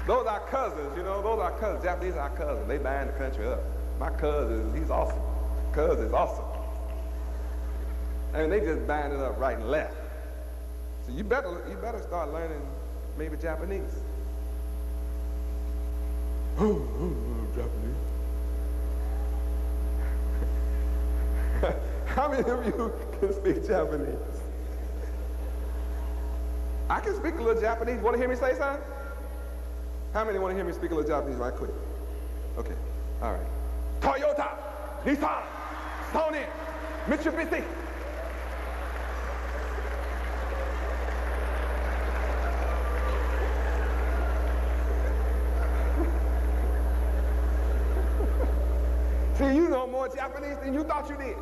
Those are cousins, you know, those are cousins. Japanese are cousins. They bind the country up. My cousin, he's awesome. Cuz is awesome. And they just bind it up right and left. So you better start learning maybe Japanese. Japanese. How many of you can speak Japanese? I can speak a little Japanese. Want to hear me say something? How many want to hear me speak a little Japanese right quick? Okay, all right. Toyota, Nissan, Sony, Mitsubishi. See, you know more Japanese than you thought you did.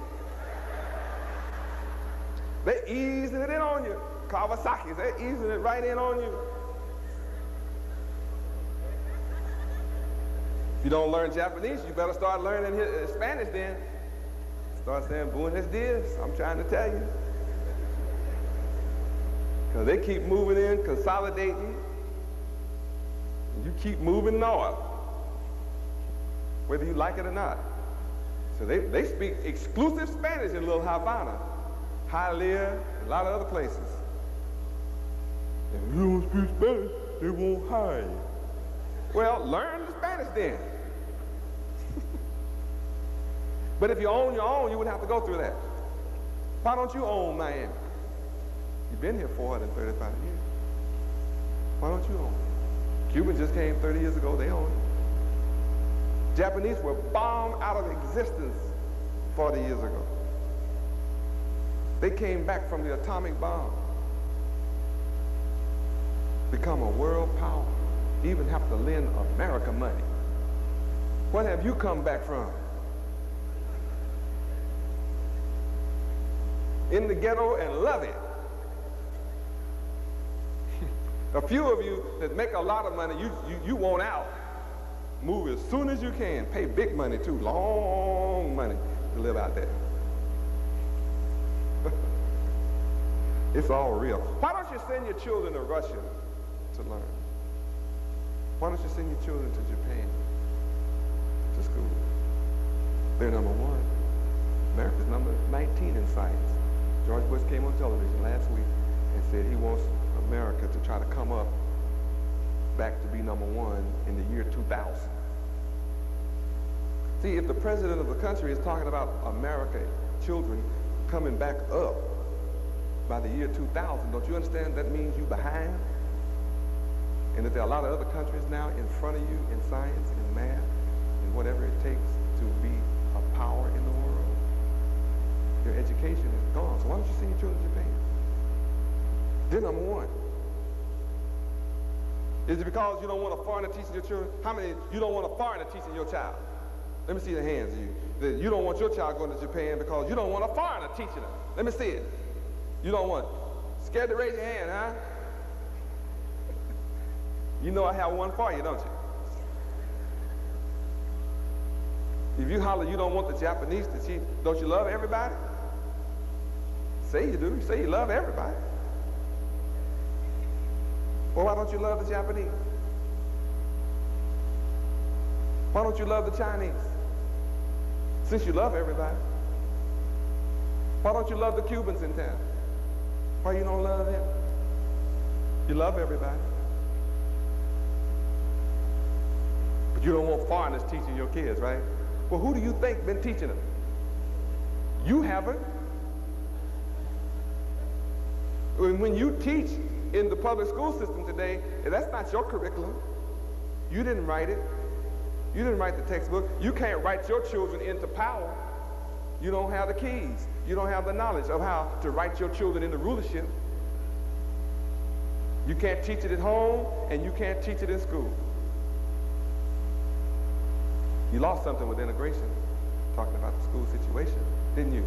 They're easing it in on you. Kawasaki's, they're easing it right in on you. If you don't learn Japanese, you better start learning Spanish then. Start saying buenos dias, I'm trying to tell you. Because they keep moving in, consolidating. And you keep moving north, whether you like it or not. So they speak exclusive Spanish in Little Havana, Hialeah, a lot of other places. And if you don't speak Spanish, they won't hire you. Well, learn the Spanish then. But if you own your own, you wouldn't have to go through that. Why don't you own Miami? You've been here 435 years. Why don't you own it? Cubans just came 30 years ago, they own it. Japanese were bombed out of existence 40 years ago. They came back from the atomic bomb. Become a world power. Even have to lend America money. What have you come back from? In the ghetto and love it. A few of you that make a lot of money, you want out. Move as soon as you can. Pay big money too, long money to live out there. It's all real. Why don't you send your children to Russia to learn? Why don't you send your children to Japan, to school? They're number one. America's number 19 in science. George Bush came on television last week and said he wants America to try to come up back to be number one in the year 2000. See, if the president of the country is talking about America, children coming back up by the year 2000, don't you understand that means you behind? And that there are a lot of other countries now in front of you in science and math and whatever it takes to be a power in the world. Your education is gone. So why don't you send your children to Japan? They're number one. Is it because you don't want a foreigner teaching your children? How many you don't want a foreigner teaching your child? Let me see the hands of you. That you don't want your child going to Japan because you don't want a foreigner teaching them. Let me see it. You don't want. Scared to raise your hand, huh? You know I have one for you, don't you? If you holler you don't want the Japanese to teach, don't you love everybody? Say you do. You say you love everybody. Well, why don't you love the Japanese? Why don't you love the Chinese? Since you love everybody. Why don't you love the Cubans in town? Why you don't love them? You love everybody. But you don't want foreigners teaching your kids, right? Well, who do you think been teaching them? You haven't. When you teach in the public school system today, that's not your curriculum. You didn't write it. You didn't write the textbook. You can't write your children into power. You don't have the keys. You don't have the knowledge of how to write your children into rulership. You can't teach it at home, and you can't teach it in school. You lost something with integration, talking about the school situation, didn't you?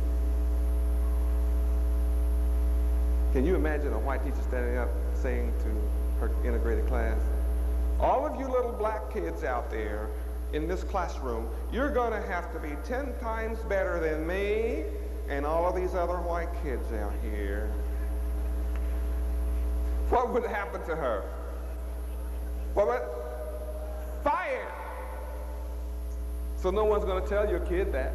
Can you imagine a white teacher standing up saying to her integrated class, all of you little black kids out there in this classroom, you're going to have to be 10 times better than me and all of these other white kids out here. What would happen to her? What would? fired. So no one's going to tell your kid that.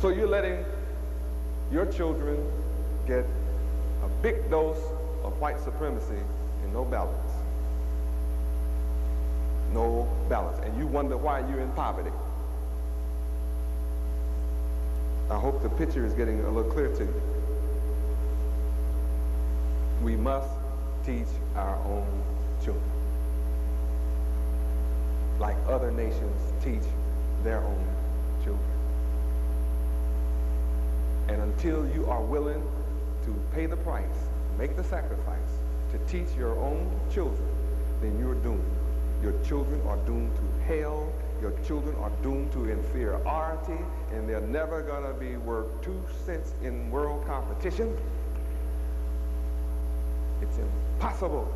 So you're letting your children get a big dose of white supremacy and no balance. No balance. And you wonder why you're in poverty. I hope the picture is getting a little clear to you. We must teach our own children, like other nations teach their own children. And until you are willing to pay the price, make the sacrifice to teach your own children, then you're doomed. Your children are doomed to hell. Your children are doomed to inferiority, and they're never going to be worth 2 cents in world competition. It's impossible.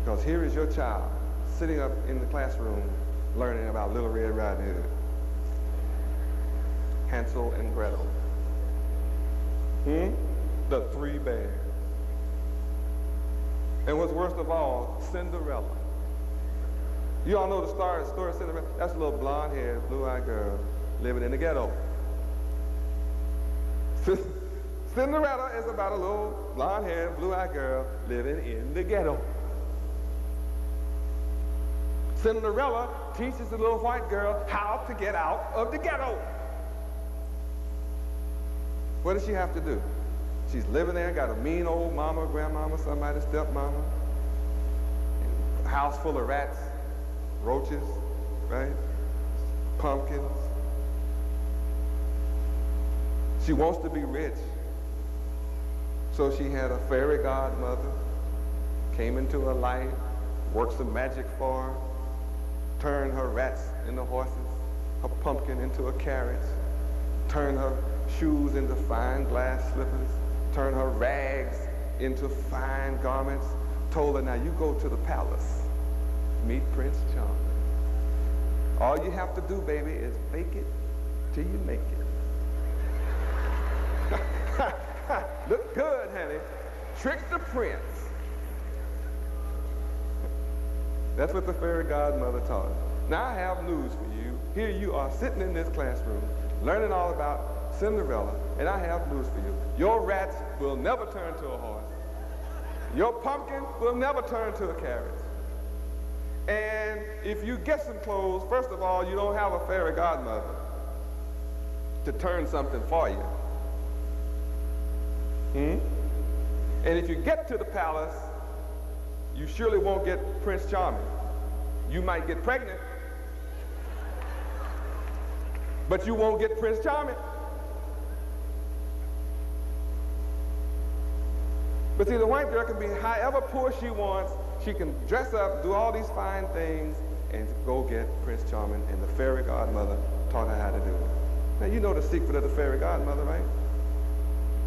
Because here is your child sitting up in the classroom learning about Little Red Riding Hood, Hansel and Gretel, the 3 bears, and what's worst of all, Cinderella. You all know the story of Cinderella. That's a little blonde-haired, blue-eyed girl living in the ghetto. Cinderella is about a little blonde-haired, blue-eyed girl living in the ghetto. Cinderella teaches the little white girl how to get out of the ghetto. What does she have to do? She's living there, got a mean old mama, grandmama, somebody, stepmama, a house full of rats, roaches, right? Pumpkins. She wants to be rich. So she had a fairy godmother, came into her life, worked some magic for her, turned her rats into horses, her pumpkin into a carriage, turned her shoes into fine glass slippers, turned her rags into fine garments, told her, now you go to the palace, meet Prince Charming. All you have to do, baby, is fake it till you make it. Look good, honey. Trick the prince. That's what the fairy godmother taught her. Now I have news for you. Here you are sitting in this classroom, learning all about Cinderella, and I have news for you. Your rats will never turn to a horse. Your pumpkin will never turn to a carriage. And if you get some clothes, first of all, you don't have a fairy godmother to turn something for you. And if you get to the palace, you surely won't get Prince Charming. You might get pregnant, but you won't get Prince Charming. But see, the white girl can be however poor she wants. She can dress up, do all these fine things, and go get Prince Charming, and the fairy godmother taught her how to do it. Now, you know the secret of the fairy godmother, right?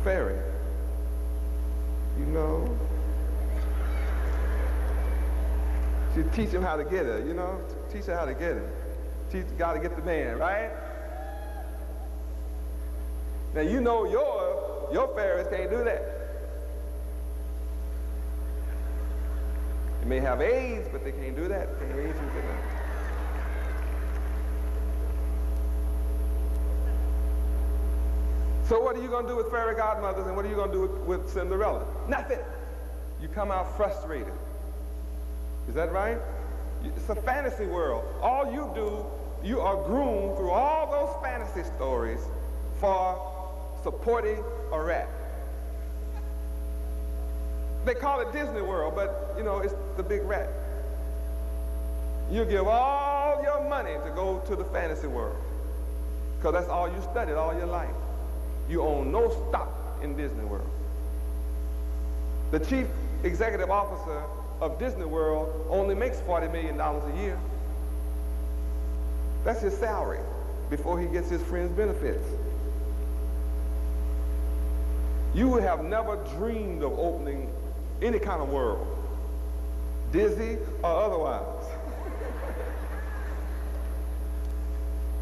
Fairy. You know? She teach him how to get her, you know? Teach her how to get him. Teach the guy to get the man, right? Now, you know your fairies can't do that. They may have AIDS, but they can't do that. They can't raise you. So what are you going to do with fairy godmothers, and what are you going to do with Cinderella? Nothing. You come out frustrated. Is that right? It's a fantasy world. All you do, you are groomed through all those fantasy stories for supporting a rat. They call it Disney World, but, you know, it's the big rat. You give all your money to go to the fantasy world because that's all you studied all your life. You own no stock in Disney World. The chief executive officer of Disney World only makes $40 million a year. That's his salary before he gets his friends' benefits. You would have never dreamed of opening any kind of world, Disney or otherwise.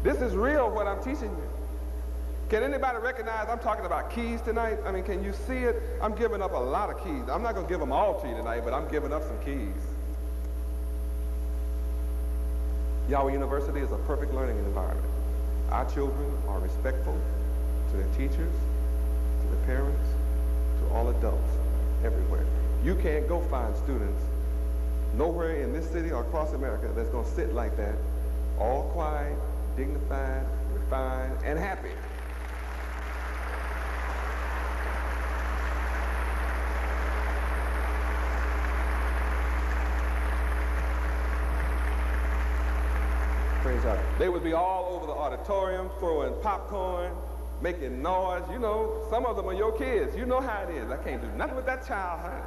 This is real, what I'm teaching you. Can anybody recognize I'm talking about keys tonight? I mean, can you see it? I'm giving up a lot of keys. I'm not going to give them all to you tonight, but I'm giving up some keys. Yahweh University is a perfect learning environment. Our children are respectful to their teachers, to their parents, to all adults, everywhere. You can't go find students nowhere in this city or across America that's going to sit like that, all quiet, dignified, refined, and happy. Praise God. They would be all over the auditorium, throwing popcorn, making noise. You know, some of them are your kids. You know how it is. I can't do nothing with that child, honey.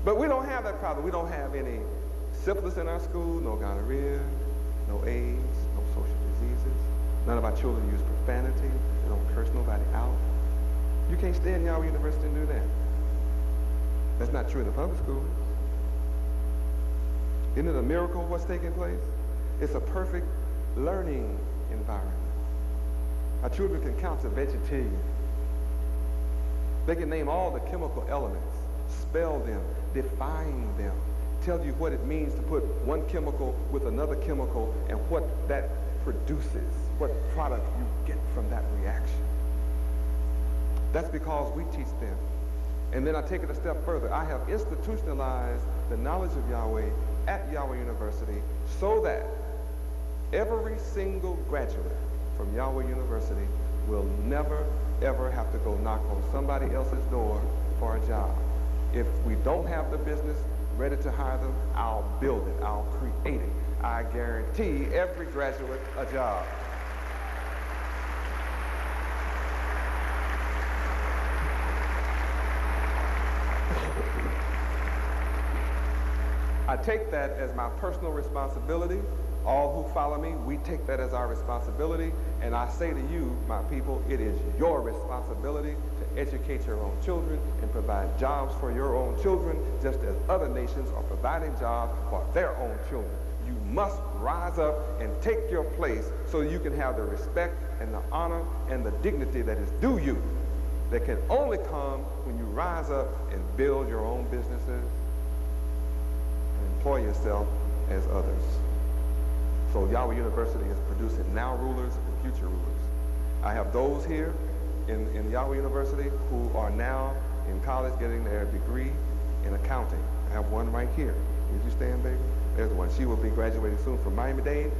But we don't have that problem. We don't have any syphilis in our school, no gonorrhea, no AIDS, no social diseases. None of our children use profanity. They don't curse nobody out. You can't stay in Yahweh University and do that. That's not true in the public schools. Isn't it a miracle what's taking place? It's a perfect learning environment. Our children can count to vegetarian. They can name all the chemical elements, spell them, define them, tell you what it means to put one chemical with another chemical and what that produces, what product you get from that reaction. That's because we teach them. And then I take it a step further. I have institutionalized the knowledge of Yahweh at Yahweh University so that every single graduate from Yahweh University will never, ever have to go knock on somebody else's door for a job. If we don't have the business ready to hire them, I'll build it. I'll create it. I guarantee every graduate a job. I take that as my personal responsibility. All who follow me, we take that as our responsibility. And I say to you, my people, it is your responsibility to educate your own children and provide jobs for your own children, just as other nations are providing jobs for their own children. You must rise up and take your place so you can have the respect and the honor and the dignity that is due you, that can only come when you rise up and build your own businesses, employ yourself as others. So Yahweh University is producing now rulers and future rulers. I have those here in Yahweh University who are now in college getting their degree in accounting. I have one right here. Would you stand, baby? There's one. She will be graduating soon from Miami-Dade.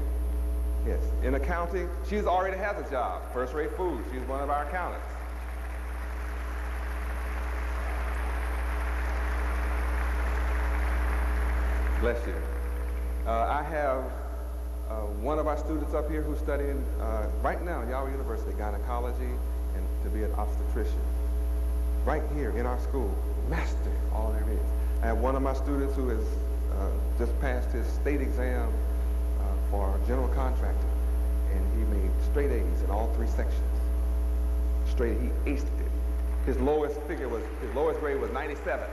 Yes, in accounting. She already has a job, first-rate food. She's one of our accountants. Bless you. I have one of our students up here who's studying right now in Yahweh University, gynecology and to be an obstetrician. Right here in our school, master all there is. I have one of my students who has just passed his state exam for general contracting, and he made straight A's in all 3 sections. Straight, he aced it. His lowest grade was 97.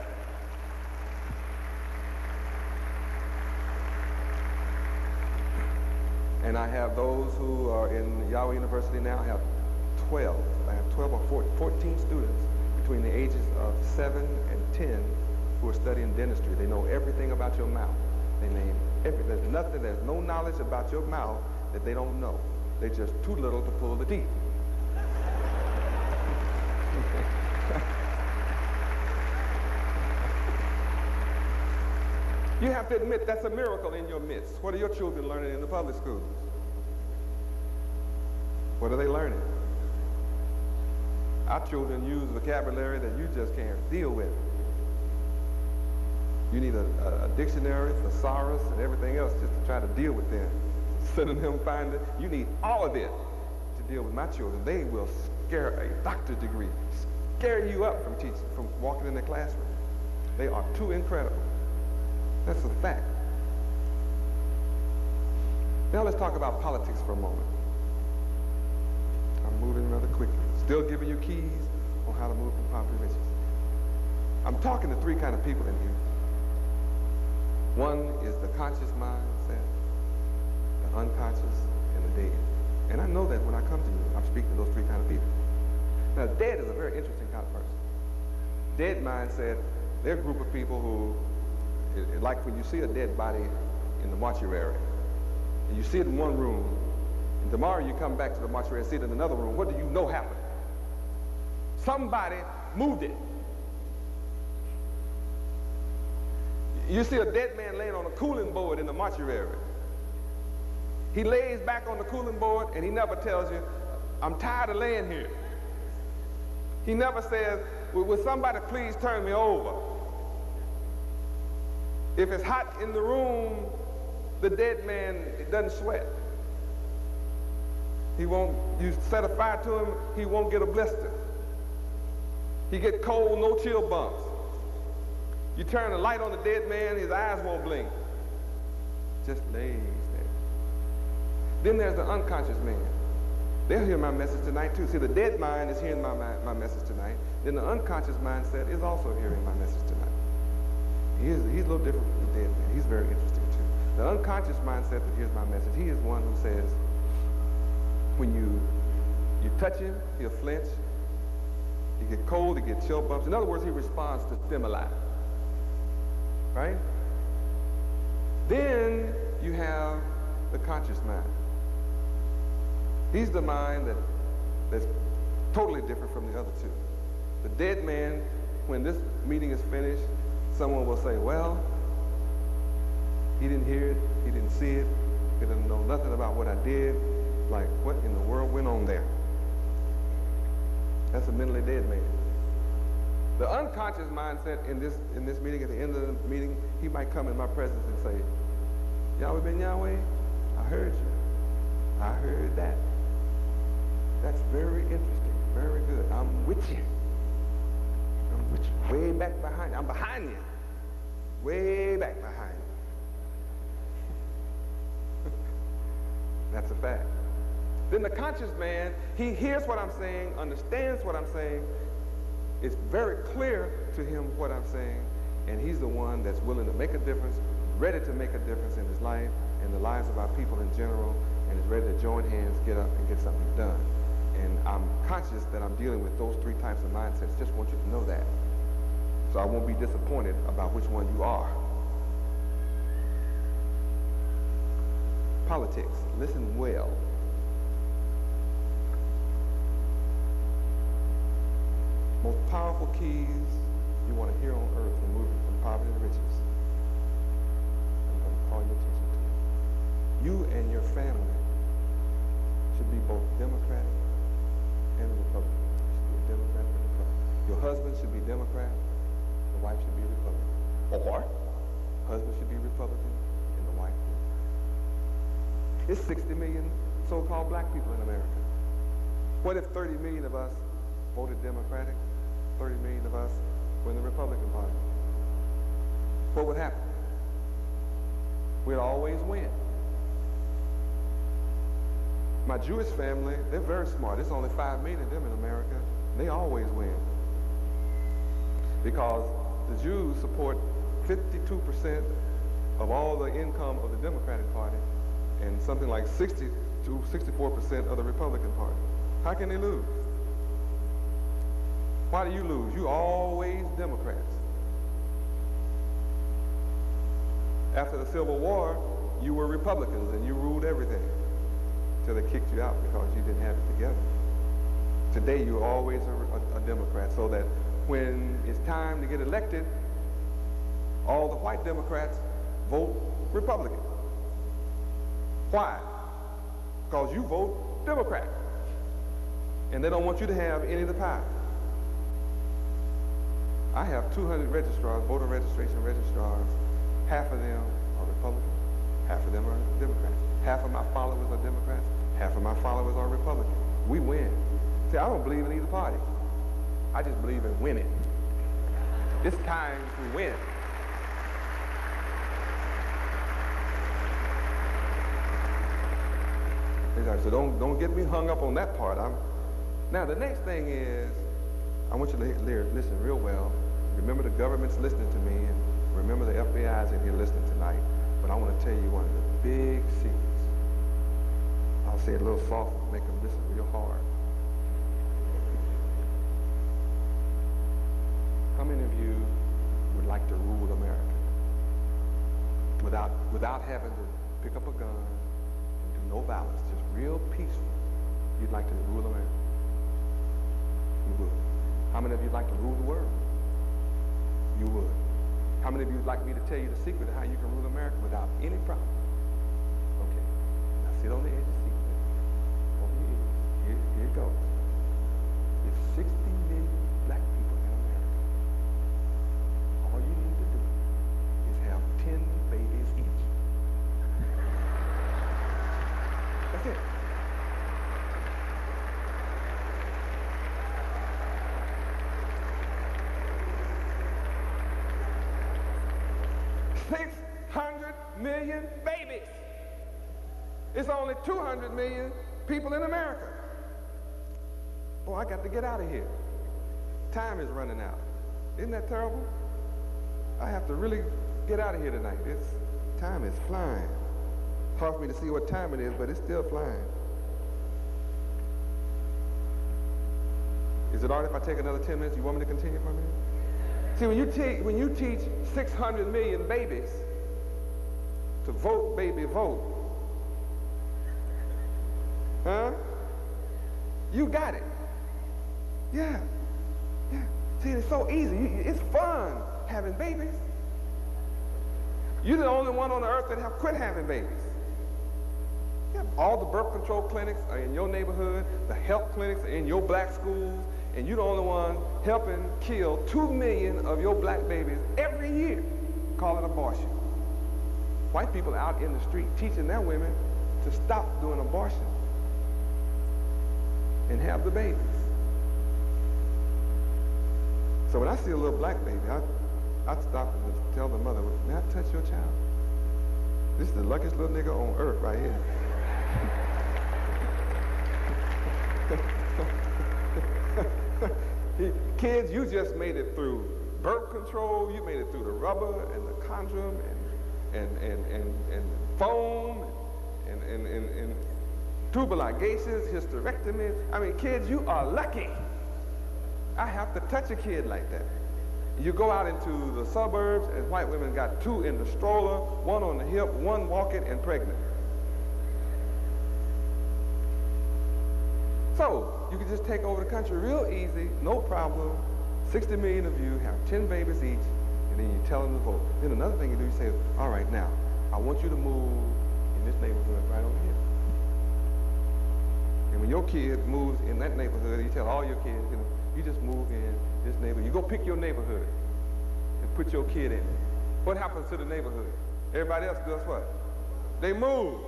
And I have those who are in Yahweh University now. I have 12 or 14 students between the ages of 7 and 10 who are studying dentistry. They know everything about your mouth. They name everything. There's no knowledge about your mouth that they don't know. They're just too little to pull the teeth. You have to admit that's a miracle in your midst. What are your children learning in the public schools? What are they learning? Our children use vocabulary that you just can't deal with. You need a dictionary, thesaurus, and everything else just to try to deal with them. Synonym finder. You need all of it to deal with my children. They will scare a doctorate degree, scare you up from teaching, from walking in the classroom. They are too incredible. That's a fact. Now let's talk about politics for a moment. I'm moving rather quickly. Still giving you keys on how to move from poverty to riches. I'm talking to 3 kind of people in here. One is the conscious mindset, the unconscious, and the dead. And I know that when I come to you, I'm speaking to those three kind of people. Now, dead is a very interesting kind of person. Dead mindset, they're a group of people who, like when you see a dead body in the mortuary, and you see it in one room, and tomorrow you come back to the mortuary and see it in another room, what do you know happened? Somebody moved it. You see a dead man laying on a cooling board in the mortuary. He lays back on the cooling board and he never tells you, I'm tired of laying here. He never says, will somebody please turn me over? If it's hot in the room, the dead man doesn't sweat. You set a fire to him, he won't get a blister. He get cold, no chill bumps. You turn the light on the dead man, his eyes won't blink. Just lays there. Then there's the unconscious man. They'll hear my message tonight too. See, the dead mind is hearing my message tonight. Then the unconscious mindset is also hearing my message tonight. He's a little different from the dead man. He's very interesting too. The unconscious mindset that hears my message, he is one who says, when you touch him, he'll flinch. He get cold, he get chill bumps. In other words, he responds to stimuli. Right? Then you have the conscious mind. He's the mind that's totally different from the other two. The dead man, when this meeting is finished, someone will say, well, he didn't hear it, he didn't see it, he didn't know nothing about what I did. Like, what in the world went on there? That's a mentally dead man. The unconscious mindset in this meeting, at the end of the meeting, he might come in my presence and say, Yahweh Ben Yahweh, I heard you. I heard that. That's very interesting, very good. I'm with you. I'm with you. Way back behind you. I'm behind you. Way back behind you. That's a fact. Then the conscious man, he hears what I'm saying, understands what I'm saying. It's very clear to him what I'm saying, and he's the one that's willing to make a difference, ready to make a difference in his life and the lives of our people in general, and is ready to join hands, get up, and get something done. And I'm conscious that I'm dealing with those three types of mindsets. Just want you to know that. So I won't be disappointed about which one you are. Politics. Listen well. Most powerful keys you want to hear on earth in moving from poverty to riches. I'm going to call your attention to it. You and your family should be both Democratic and Republican. You should be a Democrat and a Republican. Your husband should be Democrat, the wife should be a Republican. Or husband should be Republican and the wife Democrat. It's 60 million so-called black people in America. What if 30 million of us voted Democratic, 30 million of us were in the Republican Party? What would happen? We'd always win. My Jewish family, they're very smart. There's only 5 million of them in America. They always win. Because the Jews support 52% of all the income of the Democratic Party and something like 60 to 64% of the Republican Party. How can they lose? Why do you lose? You always Democrats. After the Civil War, you were Republicans and you ruled everything till they kicked you out because you didn't have it together. Today, you're always a Democrat, so that when it's time to get elected, all the white Democrats vote Republican. Why? Because you vote Democrat. And they don't want you to have any of the pie. I have 200 registrars, voter registration registrars. Half of them are Republicans, half of them are Democrats. Half of my followers are Democrats, half of my followers are Republicans. We win. See, I don't believe in either party. I just believe in winning. It's time to win. So don't get me hung up on that part. Now the next thing is, I want you to listen real well. Remember the government's listening to me, and remember the FBI's in here listening tonight. But I want to tell you one of the big secrets. A I'll say it a little soft, make them listen real hard. How many of you would like to rule America without having to pick up a gun and do no violence, just real peaceful? You'd like to rule America? You would. How many of you would like to rule the world? You would. How many of you would like me to tell you the secret of how you can rule America without any problem? Okay. Now sit on the edge of the seat. Open your ears. Here it goes. There's 60 million black people in America. All you need to do is have 10 babies each. That's it. $600 million babies. It's only 200 million people in America. Boy, I got to get out of here. Time is running out. Isn't that terrible? I have to really get out of here tonight. Time is flying. Hard for me to see what time it is, but it's still flying. Is it all right if I take another 10 minutes? You want me to continue for a minute? See, when you teach 600 million babies to vote, baby, vote, huh? You got it. Yeah. See, it's so easy. It's fun having babies. You're the only one on the earth that have quit having babies. Yeah, all the birth control clinics are in your neighborhood. The health clinics are in your black schools. And you're the only one helping kill 2 million of your black babies every year. Call it abortion. White people out in the street teaching their women to stop doing abortion and have the babies. So when I see a little black baby, I'd stop and just tell the mother, may I touch your child? This is the luckiest little nigga on earth right here. Kids, you just made it through birth control, you made it through the rubber and the condom and foam and tubal ligations, hysterectomy. I mean, kids, you are lucky. I have to touch a kid like that. You go out into the suburbs and white women got 2 in the stroller, 1 on the hip, 1 walking and pregnant. So, you can just take over the country real easy, no problem. 60 million of you have 10 babies each, and then you tell them to vote. Then another thing you do, you say, all right, now, I want you to move in this neighborhood right over here. And when your kid moves in that neighborhood, you tell all your kids, you just move in this neighborhood. You go pick your neighborhood and put your kid in it. What happens to the neighborhood? Everybody else does what? They move.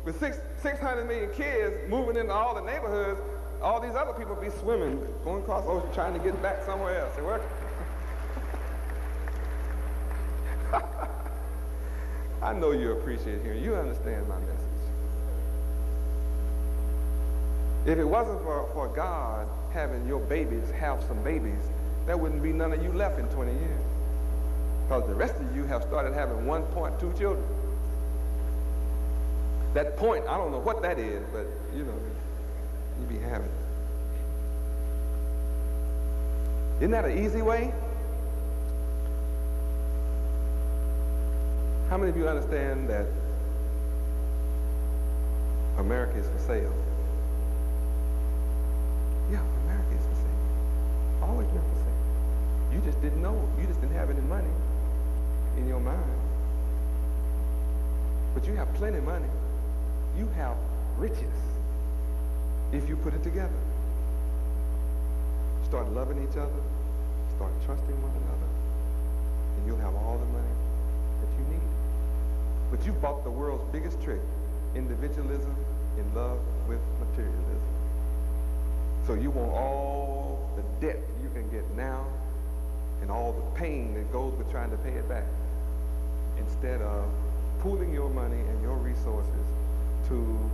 With 600 million kids moving into all the neighborhoods, all these other people be swimming, going across the ocean, trying to get back somewhere else. It works. I know you appreciate hearing. You understand my message. If it wasn't for God having your babies have some babies, there wouldn't be none of you left in 20 years. Because the rest of you have started having 1.2 children. That point, I don't know what that is, but you be having it. Isn't that an easy way? How many of you understand that America is for sale? Yeah, America is for sale. Always been for sale. You just didn't know. You just didn't have any money in your mind. But you have plenty of money. You have riches if you put it together. Start loving each other, start trusting one another, and you'll have all the money that you need. But you bought the world's biggest trick, individualism in love with materialism. So you want all the debt you can get now and all the pain that goes with trying to pay it back, instead of pooling your money and your resources to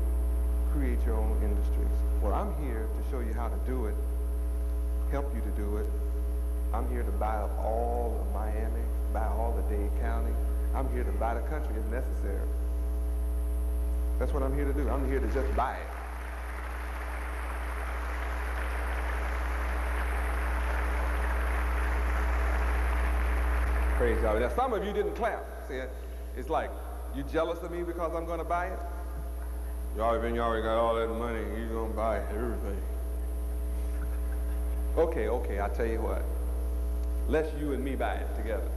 create your own industries. Well, I'm here to show you how to do it, help you to do it. I'm here to buy up all of Miami, buy all of Dade County. I'm here to buy the country if necessary. That's what I'm here to do. I'm here to just buy it. Praise God. Now, some of you didn't clap. See, it's like, you jealous of me because I'm going to buy it? Yahweh Ben Yahweh got all that money. He's going to buy everything. Okay, I'll tell you what. Let's you and me buy it together.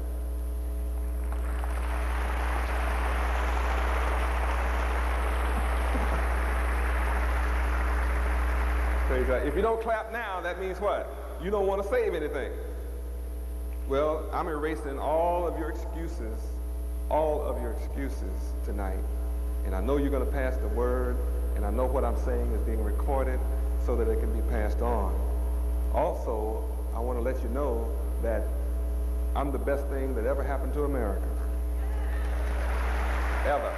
Praise God. If you don't clap now, that means what? You don't want to save anything. Well, I'm erasing all of your excuses tonight. And I know you're going to pass the word, and I know what I'm saying is being recorded so that it can be passed on. Also, I want to let you know that I'm the best thing that ever happened to America. Ever.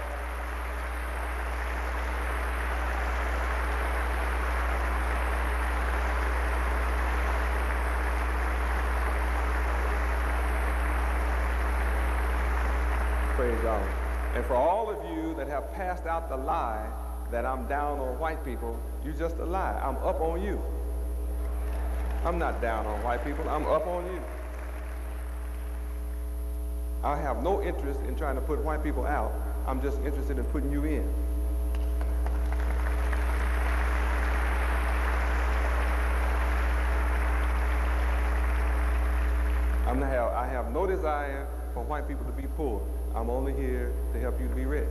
Praise God. And for all of you that have passed out the lie that I'm down on white people, you just a lie. I'm up on you. I'm not down on white people. I'm up on you. I have no interest in trying to put white people out. I'm just interested in putting you in. I have no desire for white people to be poor. I'm only here to help you to be rich.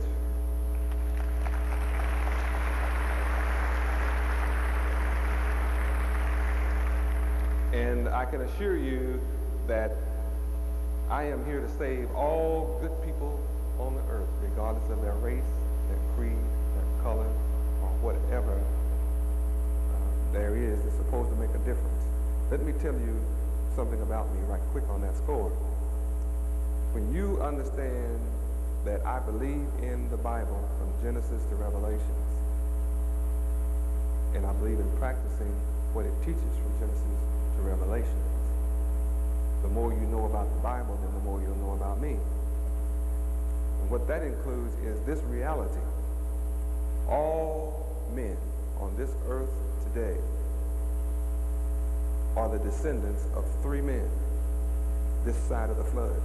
And I can assure you that I am here to save all good people on the earth, regardless of their race, their creed, their color, or whatever there is that's supposed to make a difference. Let me tell you something about me right quick on that score. When you understand that I believe in the Bible from Genesis to Revelations, and I believe in practicing what it teaches from Genesis to Revelations, the more you know about the Bible, then the more you'll know about me. And what that includes is this reality. All men on this earth today are the descendants of three men this side of the flood.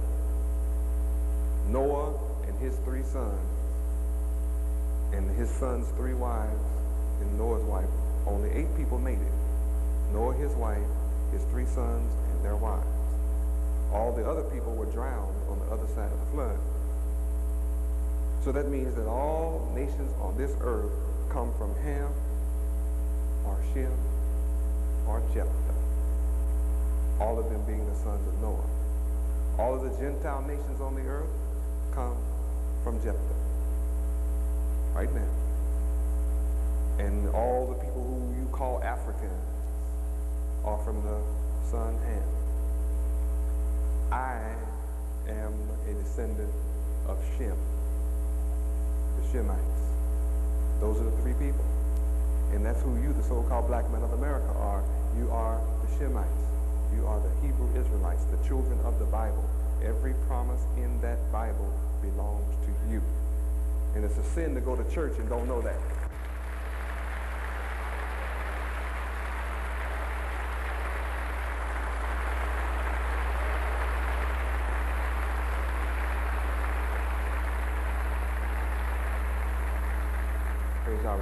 Noah and his three sons, and his sons' three wives, and Noah's wife. Only 8 people made it. Noah, his wife, his 3 sons, and their wives. All the other people were drowned on the other side of the flood. So that means that all nations on this earth come from Ham, or Shem, or Jephthah. All of them being the sons of Noah. All of the Gentile nations on the earth come from Jephthah. Right now. And all the people who you call Africans are from the son Ham. I am a descendant of Shem, the Shemites. Those are the 3 people. And that's who you, the so-called black men of America, are. You are the Shemites. You are the Hebrew Israelites, the children of the Bible. Every promise in that Bible belongs to you. And it's a sin to go to church and don't know that.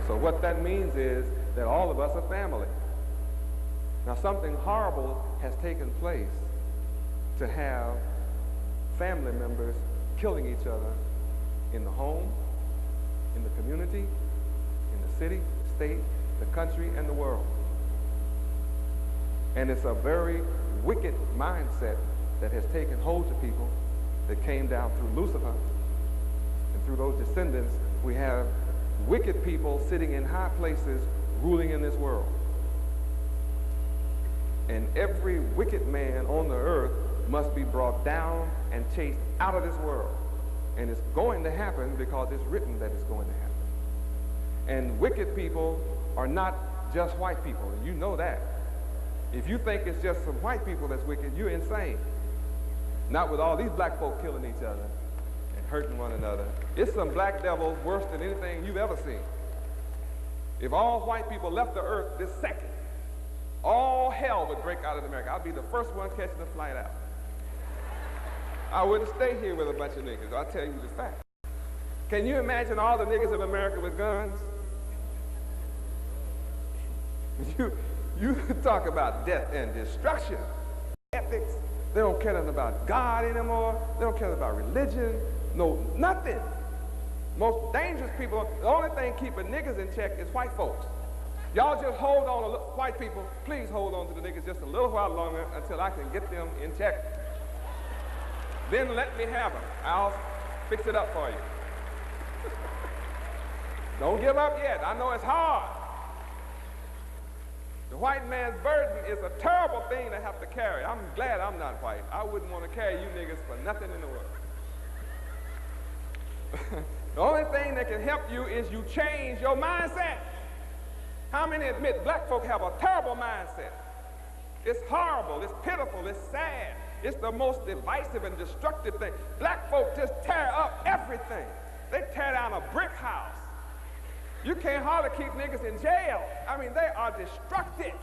So what that means is that all of us are family. Now something horrible has taken place to have family members killing each other in the home, in the community, in the city, state, the country, and the world. And it's a very wicked mindset that has taken hold of people that came down through Lucifer. And through those descendants, we have wicked people sitting in high places ruling in this world. And every wicked man on the earth must be brought down and chased out of this world. And it's going to happen because it's written that it's going to happen. And wicked people are not just white people, and you know that. If you think it's just some white people that's wicked, you're insane. Not with all these black folk killing each other and hurting one another. It's some black devils worse than anything you've ever seen. If all white people left the earth this second, all hell would break out in America. I'd be the first one catching the flight out. I wouldn't stay here with a bunch of niggas. I'll tell you the fact. Can you imagine all the niggas of America with guns? You talk about death and destruction. Ethics, they don't care nothing about God anymore. They don't care about religion. No, nothing. Most dangerous people, the only thing keeping niggas in check is white folks. Y'all just hold on, white people, please hold on to the niggas just a little while longer until I can get them in check. Then let me have them. I'll fix it up for you. Don't give up yet. I know it's hard. The white man's burden is a terrible thing to have to carry. I'm glad I'm not white. I wouldn't want to carry you niggas for nothing in the world. The only thing that can help you is you change your mindset. How many admit black folk have a terrible mindset? It's horrible, it's pitiful, it's sad. It's the most divisive and destructive thing. Black folk just tear up everything. They tear down a brick house. You can't hardly keep niggas in jail. I mean, they are destructive.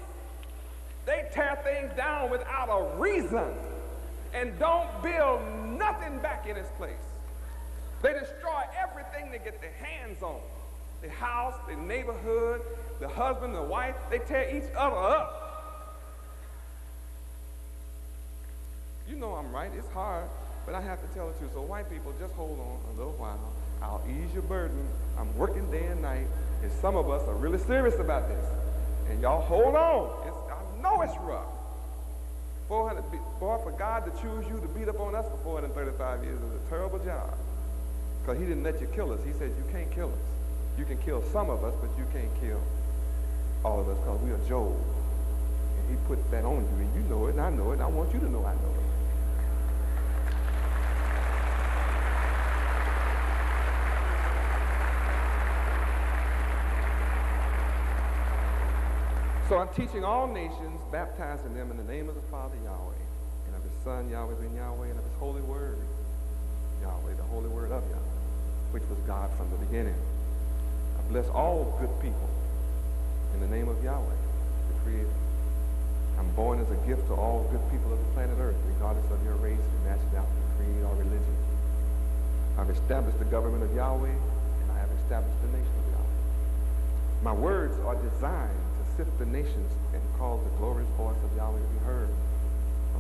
They tear things down without a reason and don't build nothing back in its place. They destroy everything they get their hands on. The house, the neighborhood, the husband, the wife, they tear each other up. You know I'm right, it's hard, but I have to tell the truth. So white people, just hold on a little while. I'll ease your burden. I'm working day and night, and some of us are really serious about this. And y'all hold on. I know it's rough. Boy, for God to choose you to beat up on us for 435 years is a terrible job. Because he didn't let you kill us. He said you can't kill us. You can kill some of us, but you can't kill all of us because we are Job. And he put that on you, and you know it, and I know it, and I want you to know I know it. So I'm teaching all nations, baptizing them in the name of the Father, Yahweh, and of his Son, Yahweh Ben Yahweh, and of his holy word, Yahweh, the holy word of Yahweh, which was God from the beginning. I bless all good people in the name of Yahweh, the Creator. I'm born as a gift to all good people of the planet Earth, regardless of your race, your nationality, creed, or religion. I've established the government of Yahweh, and I have established the nation of Yahweh. My words are designed to sift the nations and cause the glorious voice of Yahweh to be heard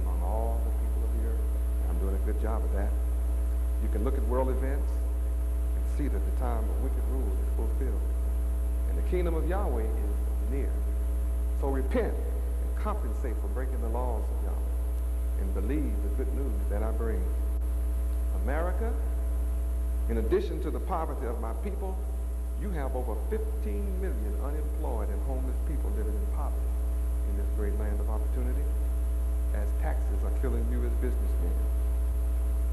among all the people of the earth. And I'm doing a good job of that. You can look at world events and see that the time of wicked rule is fulfilled. And the kingdom of Yahweh is near. So repent and compensate for breaking the laws of Yahweh and believe the good news that I bring. America, in addition to the poverty of my people, you have over 15 million unemployed and homeless people living in poverty in this great land of opportunity, as taxes are killing you as businessmen.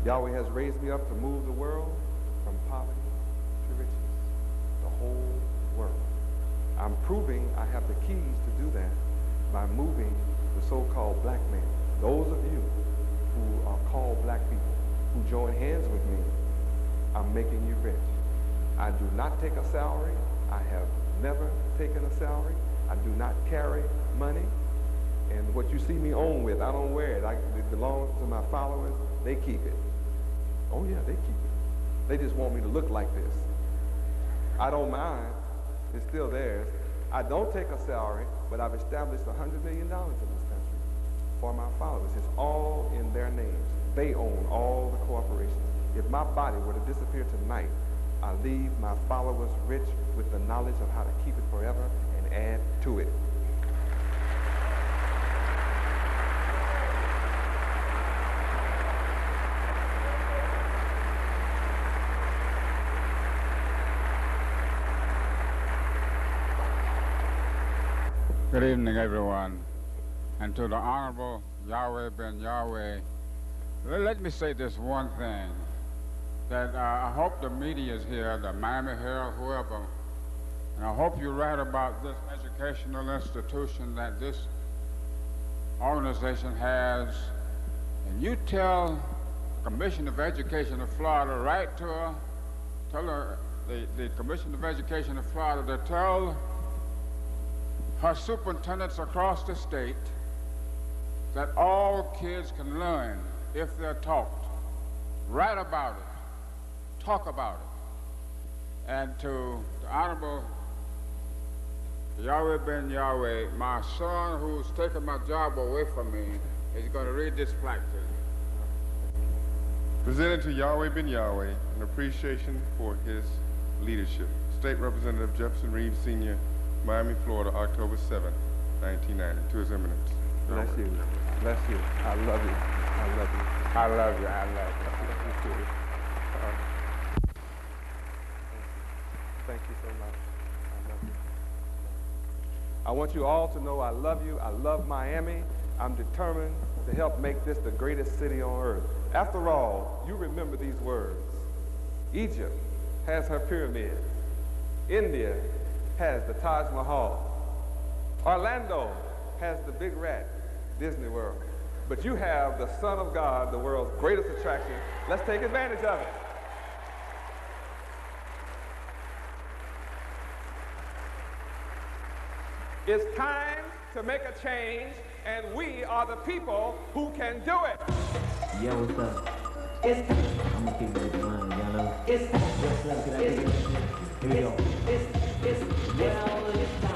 Yahweh has raised me up to move the world from poverty to riches, the whole world. I'm proving I have the keys to do that by moving the so-called black man. Those of you who are called black people, who join hands with me, I'm making you rich. I do not take a salary. I have never taken a salary. I do not carry money. And what you see me on with, I don't wear it. It belongs to my followers. They keep it. Oh yeah, they keep it. They just want me to look like this. I don't mind. It's still theirs. I don't take a salary, but I've established $100 million in this country for my followers. It's all in their names. They own all the corporations. If my body were to disappear tonight, I leave my followers rich with the knowledge of how to keep it forever and add to it. Good evening, everyone. And to the Honorable Yahweh Ben Yahweh, let me say this one thing. That I hope the media is here, the Miami Herald, whoever, and I hope you write about this educational institution that this organization has, and you tell the Commission of Education of Florida write to her, tell her, the Commission of Education of Florida to tell her superintendents across the state that all kids can learn if they're taught. Write about it, talk about it. And to the Honorable Yahweh Ben Yahweh, my son who's taken my job away from me, is going to read this plaque to you. Presented to Yahweh Ben Yahweh, an appreciation for his leadership. State Representative Jefferson Reed Sr., Miami, Florida, October 7, 1990. To His Eminence. Bless you. Bless you. I love you. I love you. I love you. I love you. Thank you so much. I love you. I want you all to know I love you. I love Miami. I'm determined to help make this the greatest city on earth. After all, you remember these words. Egypt has her pyramids. India has the Taj Mahal. Orlando has the Big Rat, Disney World. But you have the Son of God, the world's greatest attraction. Let's take advantage of it. It's time to make a change, and we are the people who can do it. Yo, what's up? I'm gonna keep it line, y'all know. Here we go. Well, it's time.